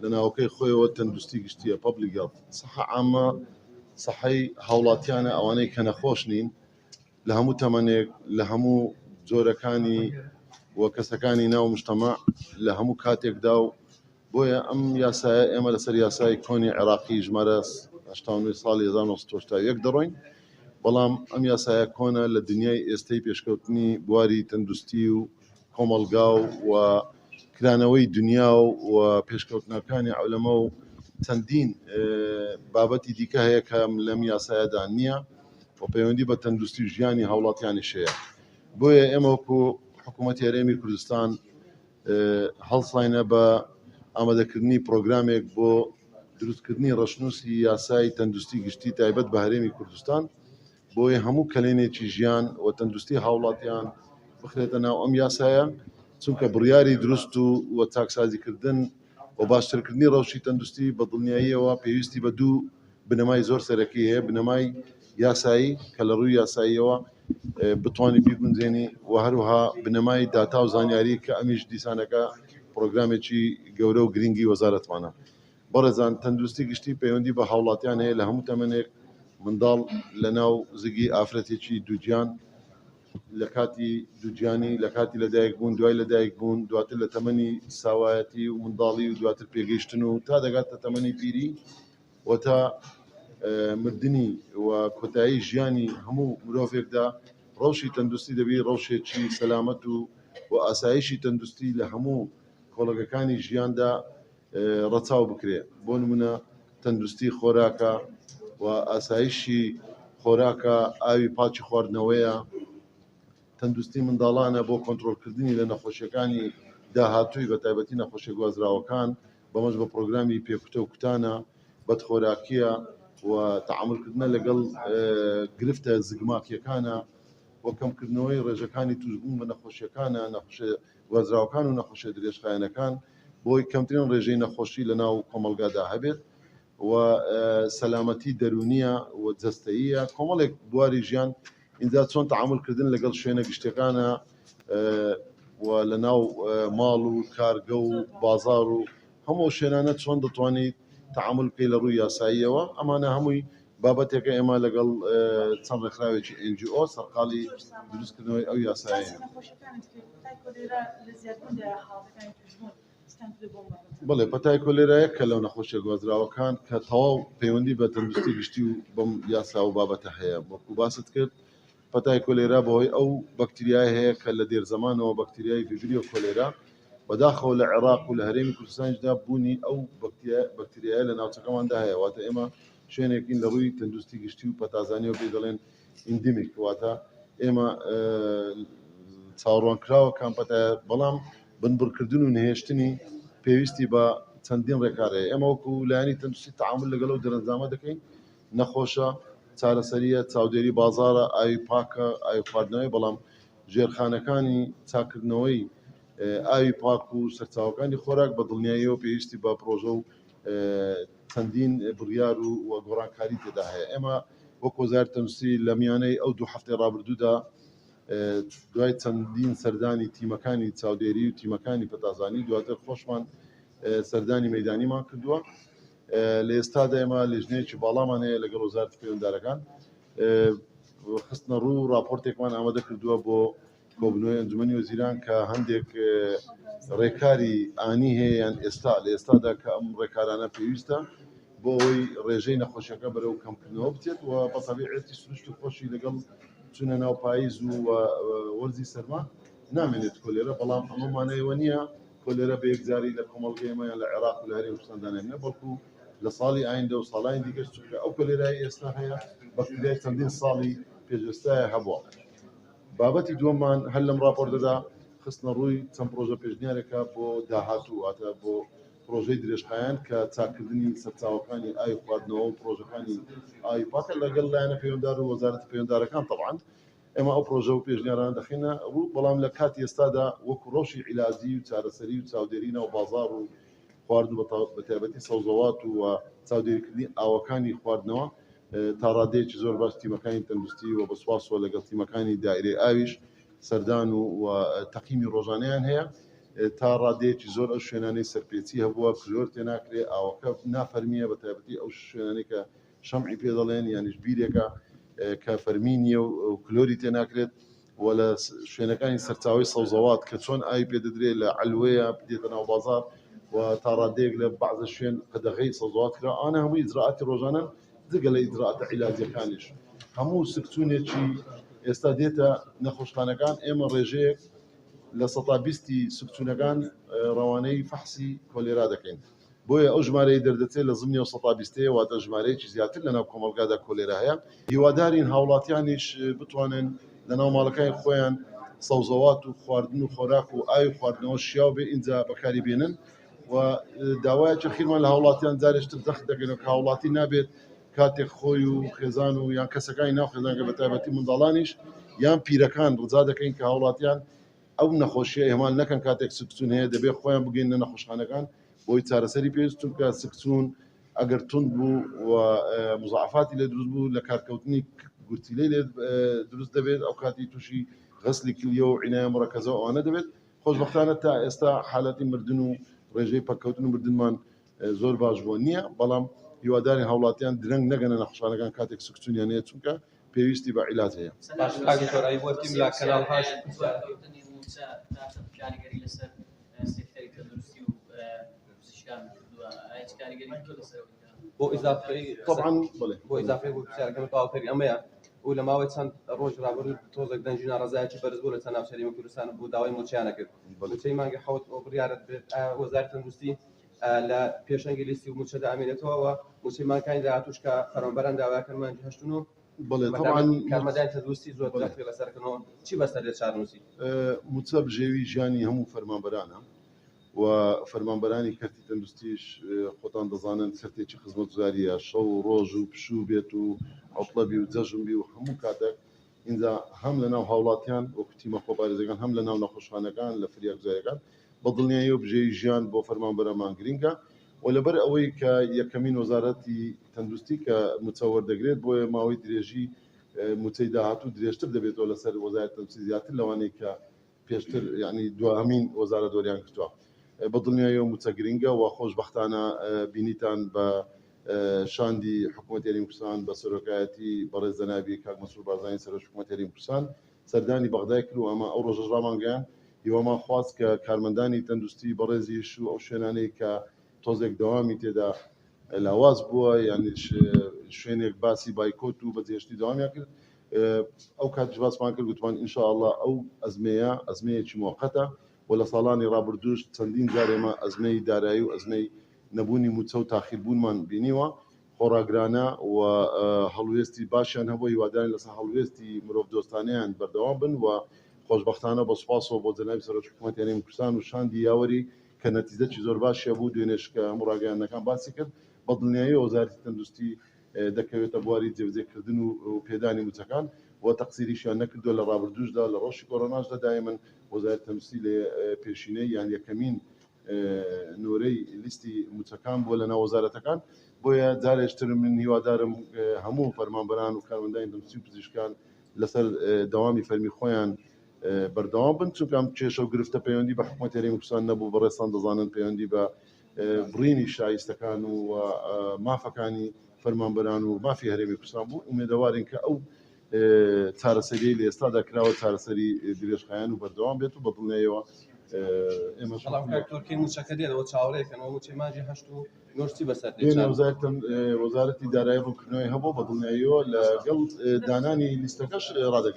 لەناوەکەی خۆیەوە تەندروستی گشتیە پەبلیک هێڵت سەحە عامە سەحەی هاوڵاتیانە ئەوانەی کە نەخۆش نین لە هەموو تەمەنێک لە هەموو جۆرەکانی وە کەسەکانی ناو مجتەمع لە هەموو کاتێکدا و بۆیە ئەم یاسایە ئێمە لەسەر یاسای کۆنی عێراقی ژمارە 89 ساڵی 1970 دەڕۆین بەڵام ئەم یاسایە کۆنە لە دنیای ئێستەی پێشکەوتنی بواری تەندروستی و کۆمەلگا و کرانەوەی دنیا و پێشکەوتنەکانی عولەمە و چەندین بابەتی دیکە هەیە کە لەم یاسایەدا نییە و پەیوەندی بە تەندروستی ژیانی هاوڵاتیانی شەیە بۆیە ئێمە وەکو حکوومەتی هەرێمی کوردستان هەڵساینە بە ئامادەکردنی پرۆگرامێک بۆ دروستکردنی ڕەشنووسی یاسای تەندروستی گشتی تایبەت بە هەرێمی کوردستان بۆیە هەموو کەلێنێکی ژیان و تەندروستی هاوڵاتیان بخرێتە ناو ئەم یاسایە چونکە بڕیاری دروست و چاکسازیکردن و باشترکردنی ڕەوشی تەندروستی بە دڵنیاییەوە پێویستی بە دوو بنەمای زۆر سەرەکی هەیە بنەمای یاسایی کە لە ڕووی یاساییەوە بتوانانی بیگونجێنی و هەروها بنەمای داتا و زانیاری کە ئەمیش دیسانەکە پرۆگرامێکی گەورە و گرنگی وەزارەتمانە بەڕێزان تەندروستی گشتی پەیوەندی بە هاوڵاتیان هەیە لە هەموو تەمەنێک منداڵ لە ناو زگی ئافرەتێکی دووجیان لە کاتی دووجیانی لە کاتی لەدایک بوون دوای لەدایک بوون دواتر لە تەمەنی ساوایەتی و منداڵی و دواتر پێگەیشتن و تا دەگاتە تەمەنی پیری و تا مردنی و کۆتایی ژیانی هەموو مرۆڤێکدا ڕەوشی تەندروستی دەبێت ڕەوشێکی سەلامەت و ئاسایشی تەندروستی لە هەموو کۆڵگەکانی ژیاندا ڕەچاو بکرێ بۆ نمونە تەندروستی خۆراکە و ئاسایشی خۆراکە ئاوی پاچی خواردنەوەیە تەندروستی منداڵانە بۆ کۆنتڕۆلکردنی لە نەخۆشیەکانی داهاتووی بە تایبەتی نەخۆشیە گوازراوەکان بەمەش بە پرۆگرامی پێکوتە و کوتانە بەدخۆراکیە و تەعاملکردنە لەگەڵ گرفتە زگماکیەکانە وە کەمکردنەوەی ڕێژەکانی توشبوون بە نەخۆشیەکانە نەخۆشیە گوازراوەکان و نەخۆشیە درێژخایەنەکان بۆی کەمترین ڕێژەی نەخۆشی لە ناو کۆمەلگادا هەبێت و سەلامەتی دەرونیە و جەستەییە کۆمەڵێک بواری ژیان اینجا چۆن تەعاملکردن لەگەڵ شوێنە گشتەکانە و لە ناو ماڵ و کارگە و بازار و هەموو شوێنانە چۆن دەتوانیت تەعامل بکەی لە ڕووی یاساییەوە ئەمانە هەمووی بابەتێکە ئێمە لەگەڵ چەند ڕێکخراوێکی NGO سەرقاڵی دروستکردنەوەی ئەو یاساییە بڵێ پەتای کۆلێرایە کە لەو نەخۆشیە گوازراوەکان کە تەواو پەیوەندی بە تەندروستی گشتی و بەم یاسا و بابەتە هەیە وەکو باست کرد پەتای کۆلێرا بەهۆی ئەو بەکتریای هەیە کە لە دێر زەمانەوە بەکتریای ڤیبریۆ کۆلێرا بەداخەوە لە عێراق و لە هەرێمی کوردستانیشدا بوونی ئەو بەکتریایە لە ناوچەکەماندا هەیە واتە ئێمە شوێنێکین لە ڕووی تەندروستی گشتی و پەتازانیەوە پێ دەڵێن ئیندیمیک واتە ئێمە چاوەڕوانکراوە کامپەتایە بەڵام بنبڕکردن و نهێشتنی پێویستی بە چەندین ڕێکارەیە ئێمە وەکو لایەنی تەندروستی تەعامل لەگەڵ و دەرەنجامە دەکەین نەخۆشە چارەسەریە چاودێری بازارە ئاوی پاکە ئاوی خواردنەوەی بەڵام ژێرخانەکانی چاکردنەوەی ئاوی پاک و سەرچاوەکانی خۆراک بە دڵنیاییەوە پێویستی بە پرۆژە و چەندین بڕیار و گۆڕانکاری تێدا هەیە ئێمە وەکو وەزارەتی تەندروستی لە میانەی ئەو دوو هەفتەی ڕابردوودا دوای چەندین سەردانی تیمەکانی چاودێری و تیمەکانی پەتازانی دواتر خۆشمان سەردانی مەیدانیمان کردووە لە ئێستادا ئێمە لێژنەیەکی باڵامان هەیە لەگەڵ وەزارەتی پەیوەنددارەکان خستنە ڕوو راپۆرتێکمان ئامادە کردووە بۆ کۆبنەوەی ئەنجومەنی وەزیران کە هەندێک ڕێکاری ئانی هەیە یان ئێستا لە ئێستادا کە ئەم ڕێکارانە پێویستە بۆ ئەوەی ڕێژەی نەخۆشیەکە بەرەو کەمکردنەوە بچێت و بە تەبیعەتی سروشت و خۆشی لەگەڵ چونە ناو پاییز و وەرزی سەرما نامێنێت کۆلێرە بەڵام ئەمەمانەوە نییە کۆلێرە بە یەکجاری لە کۆمەڵگەیەمەیان لە عێراق و لە هەرێمی کوردستاندا نامێنێ بەڵکو لە ساڵی ئایندە و ساڵانی دیکەش چونکە ئەو کۆلێرای ئێستا هەیە بەکتریای چەندین ساڵی پێشوەستایە هەبووە بابەتی دووەممان هەر لەم راپۆرتەدا خستنە ڕووی چەند پرۆژە پێشنیارێکە بۆ داهاتوو واتە بۆ پرۆژەی درێژخایەن کە چاکردنی سەرچاوەکانی ئاوی خواردنەوە و پرۆژەکانی ئاوی پاکە لەگەڵ لایەنە پەیوەنددار و وەزارەتی پەیوەنددارەکان تەبعاً ئێمە ئەو پرۆژە و پێشنیارانە دەخینە ڕوو بەڵام لە کاتی ئێستادا وەکو ڕۆژی عیلاجی و چارەسەری و چاودێری ناو بازار و خواردن بە تایبەتی سەوزەوات و چاودێریکردنی ئاوەکانی خواردنەوە تا ڕادەیەکی زۆر باش تیمەکانی تەندروستی و بەسواسەوە لەگەڵ تیمەکانی دایرەی ئاویش سەردان و تەقییمی ڕۆژانەیان هەیە تا ڕادەیەکی زۆر ئەو شوێنانەی سەرپێچی هەبووە کلۆر تێناکرێ ئاوەکە نافەرمیە بە تایبەتی ئەو شوێنانەی کە شەمعی پێ دەڵێن یانیش بیرێکە کە فەرمی نییە و کلۆری تێناکرێت و لە شوێنەکانی سەرچاوی سەوزەوات کە چۆن ئاوی پێ دەدرێت لە علوەیە بدێتە ناو بازار و تا ڕادەیەک لە بەعزە شوێن قەدەغەی سەوزەوات کرا ئانە هەموو ئیجراعاتی ڕۆژانە جگە لە ئیجراعاتە عیلاجیەکانیش هەموو سکتونێکی ئێستا دێتە نەخۆشخانەکان ئێمە ڕێژەیەک لە 120 سکتونەکان ڕەوانەی فەحسی کۆلێرا دەکەین بۆیە ئەو ژمارەی دەردەچێت لە زمنی 120 واتە ژمارەیەکی زیاتر لەناو کۆمەلگادا کۆلێرا هەیە هیوادارین هاوڵاتیانیش بتوانن لەناو ماڵەکانی خۆیان سەوزەوات و خواردن و خۆراک و ئاوی خواردنەوە شیاو بێ اینجا بەکاری بێنن و داوایەکی خیرمان لە هاوڵاتیان جارێشتر دەخت دەکەن کە هاوڵاتی نابێت کاتێک خۆی و خێزان و یان کەسەکانی ناو خێزانکە بە تایبەتی منداڵانیش یان پیرەکان ڕجا دەکەین کە هاوڵاتیان ئەو نەخۆشیە ئێمان نەکەن کاتێک سکتون هەیە دەبێت خۆیان بگەینە نەخۆشخانەکان بۆی چارەسەری پێویستون کە سکتون ئەگەر تند بوو و مزعفاتی لێ دروست بوو لە کارکەوتنی گوتیلەی لێ دروست دەبێت ئەو کاتی تووشی غەسلی کلیە و عنایە مڕەکەزە ئەوانە دەبێت خۆشبەختانە تا ئێستا حالەتی مردن و ڕێژەی پەککەوتن و مردنمان زۆر باش بۆ نییە بەڵام هیواداری هاوڵاتیان درەنگ نەگەنە نەخۆشخانەکان کاتێک سکتونیان هەیە چونکە پێویستی بە عیلاج هەیە بۆ ئیزافەی طبعا بۆ ئیزافەی بۆ پرسیارەکەم تەواوکەری ئەمەیە و لە ماوەی چەند ڕۆژ ڕابردوو تۆزێک دەنجینە ڕزایەکی بەرز بوو لە چەند ناوچەری کوردستان بۆ داوای موچیانە کرد موچەی مانگی حەوت بۆ بڕیارەت بێت وەزارەتی تەندروستی لە پێشەنگی لیستی و موچەدا ئامێنێتەوە و موچەی مانکانی داهاتوش کە فەرمانبەران داواکەن مانگی هەشتون و بەڵێ طبعا کارمەندانی تەندروستی زۆر لەسەرکردنەوە چی بەسەر لێ چارنووسی موچە بژێوی ژیانی هەموو فەرمانبەرانە و فەرمانبەرانی کەرتی تەندروستیش خۆتان دەزانن سەرتێکی خزمەتگوزاریە شەو و ڕۆژ و پشوو بێت و عوتڵەبی و جەژنبی و هەموو کاتێک اینجا هەم لە ناو هاوڵاتیان وەکو تیمە خۆپارێزەکان هەم لە ناو نەخۆشخانەکان لە فریاگوزاریەکان بە دڵنیایی و بژێوی ژیان بۆ فەرمانبەرەمان گرینگە و لەبەر ئەوەی کە یەکەمین وەزارەتی تەندروستی کە موچە وەردەگرێت بۆیە ماوەی درێژی موچەی داهاتوو درێژتر دەبێتەوە لەسەر وەزارەتی تەندروستی زیاتر لەوانەیە کە پێشتر یعنی دوهەمین وەزارە دۆریان کردووە بە دڵنیاییەوە موچە گرینگە و خۆشبەختانە بینیتان بە شاندی حکوومەت یاریمی کوردستان بە سەرۆکایەتی بەڕێز جەنابی کاک مەسعود بارزانی سەرۆک حکوومەت یاریمی کوردستان سەردانی بەغدای کرد و ئەمە ئەو ڕۆژەش ڕامانگەیان هیوامان خواست کە کارمەندانی تەندروستی بەڕێزیش و ئەو شوێنانەی کە تۆزێک دەوامی تێدا لاواز بووە یعنی شوێنێک باسی بایکۆت و بەجێشتی دەوامیان کرد ئەو کاتیش باسمان کرد گوتمان ئینشاءالله ئەو ئەزمەیە ئەزمەیەکی موقەتە و لە ساڵانی ڕابردووش چەندین جار ئێمە ئەزمەی دارایی و ئەزمەی نەبوونی موچە و تاخیربوونمان بینیوە خۆراگرانە و هەڵوێستی باشیان هەبوو هیوادارین لەسەر هەڵوێستی مرۆڤ دۆستانەیان بەردەوام بن و خۆشبەختانە بە سوپاسەوە بۆ جەنابی سەرۆک حکوومەت یاریمی کوردستان و شاندی یاوەری کە نەتیجەی زۆر باشیە بوو دوێنێش کە هەموو ڕاگەیاندنەکان باسی کرد بە دڵنیایی وەزارەتی تەندروستی دەکەوێتە بواری جێبەجێکردن و پێدانی موچەکان و تەقسیریشیان نەکردووە لە ڕابردووشدا لە ڕۆژی کۆڕۆناشدا دایمەن وەزارەتی تەندروستی لە پێشینەی یان یەکەمین نۆرەی لیستی موچەکان بووە لە ناو وەزارەتەکان بۆیە جارێشتر من هیوادارم هەموو فەرمانبەران و کارمەندانی تەندروستی و پزیشکان لەسەر دەوامی فەرمی خۆیان بەردەوام بن چونکە ئەم کێشە و گرفتە پەیوەندی بە حکوومەت یاریمی کوردستان نەبوو بەڕێستان دەزانن پەیوەندی بە بڕینی شایستەکان و مافەکانی فەرمانبەران و مافی هەرێمی کوردستان بوو ئومێدەوارین کە ئەو چارەسەری لە ئێستادا کراوە چارەسەری درێژخایەن و بەردەوام بێت و بە دڵنیاییەوە ئێمە تۆرکی موچەکە دێتەوە چاوەڕێکەکەنەوە موچەی مانگی هەشت و نۆشتی بەسەر وەزارەتی دارایی ڕوونکردنەوەی هەبوو بە دڵنیاییەوە لەگەڵ دانانی لیستەکەش ڕادەگرێت